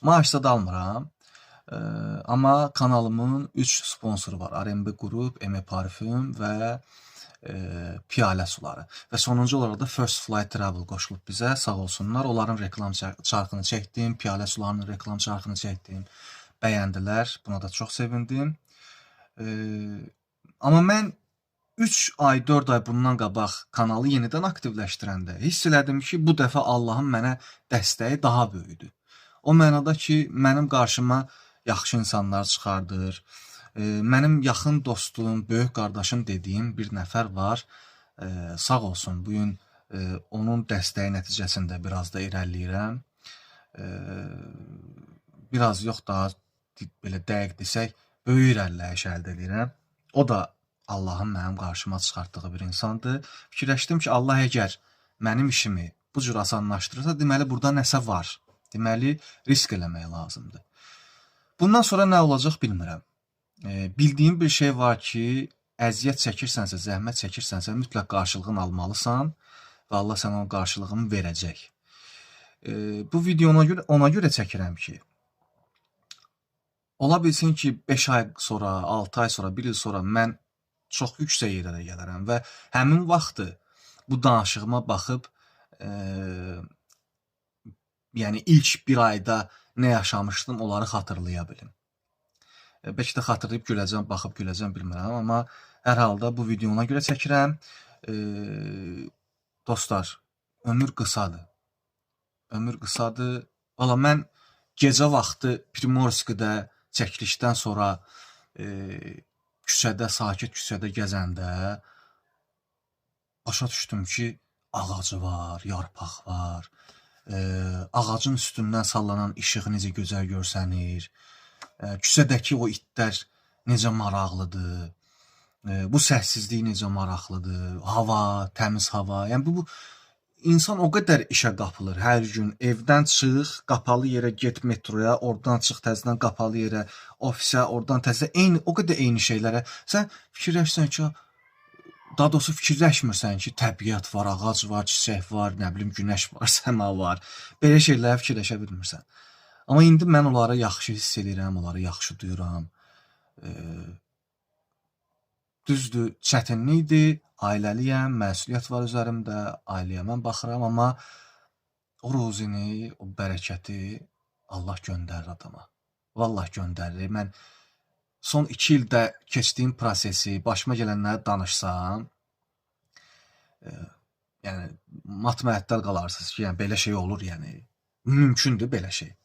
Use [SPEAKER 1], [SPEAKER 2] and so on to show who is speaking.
[SPEAKER 1] Maaş da almıram. Amma kanalımın 3 sponsoru var. RMB Qrup, M Parfüm və Piyalə Suları. Və sonuncu olaraq da First Flight Travel qoşulub bizə. Sağ olsunlar. Onların reklam çarxını çəkdim. Piyalə Sularının reklam çarxını çəkdim. Bəyəndilər. Buna da çox sevindim. Amma mən 3 ay, 4 ay bundan qabaq kanalı yenidən aktivləşdirəndə hiss elədim ki, bu dəfə Allahın mənə dəstəyi daha böyükdür. O mənada ki, mənim qarşıma yaxşı insanlar çıxardır. Mənim yaxın dostum, böyük qardaşım dediyim bir nəfər var. Sağ olsun, bu gün onun dəstəyi nəticəsində biraz da irəliləyirəm. Biraz yox, daha belə dəqiq desək, böyük irəliləyiş əldə edirəm. O da Allahın mənim qarşıma çıxartdığı bir insandır. Fikirləşdim ki, Allah əgər mənim işimi bu cür asanlaşdırırsa, deməli burada nəsə var. Deməli, risk eləmək lazımdır. Bundan sonra nə olacaq bilmirəm. Bildiyim bir şey var ki, əziyyət çəkirsənsə, zəhmət çəkirsənsə, mütləq qarşılığını almalısan və Allah sənə o qarşılığını verəcək. Bu videonu ona görə çəkirəm ki, ola bilsin ki, 5 ay sonra, 6 ay sonra, 1 il sonra mən çox yüksək yerlərə gələrəm və həmin vaxtı bu danışığıma baxıb, yəni ilk bir ayda nə yaşamışdım, onları xatırlaya bilim. Bəlkə də xatırlayıb güləcəm, baxıb güləcəm, bilmirəm, amma hər halda bu videona görə çəkirəm. Dostlar, ömür qısadır. Ömür qısadır. Valla mən gecə vaxtı Primorskidə çəkilişdən sonra küçədə, sakit küçədə gəzəndə başa düşdüm ki, ağacı var, yarpaq var. Ağacın üstündən sallanan işıq necə gözəl görsənir. Küçədəki o itlər necə maraqlıdır. Bu səssizlik necə maraqlıdır. Hava, təmiz hava. Yəni bu insan o qədər işə qapılır. Hər gün evdən çıx, qapalı yerə get metroya, oradan çıx təzədən qapalı yerə, ofisə, oradan təzədən o qədər eyni şeylərə. Sən fikirləşsən ki, daha doğrusu fikirləşmirsən ki, təbiət var, ağac var, çiçək var, nə bilim, günəş var, səma var. Belə şeylərə fikirləşə bilmirsən. Amma indi mən onları yaxşı hiss edirəm, onları yaxşı duyuram. Düzdür, çətinlikdir, ailəliyəm, məsuliyyət var üzərimdə, ailəyə mən baxıram, amma o ruzini, o bərəkəti Allah göndərir adama. Vallahi göndərir. Mən son 2 ildə keçdiyim prosesi, başıma gələnləri danışsam, yəni mat-məəttəl qalarsınız ki, yəni belə şey olur, yəni mümkündür belə şey.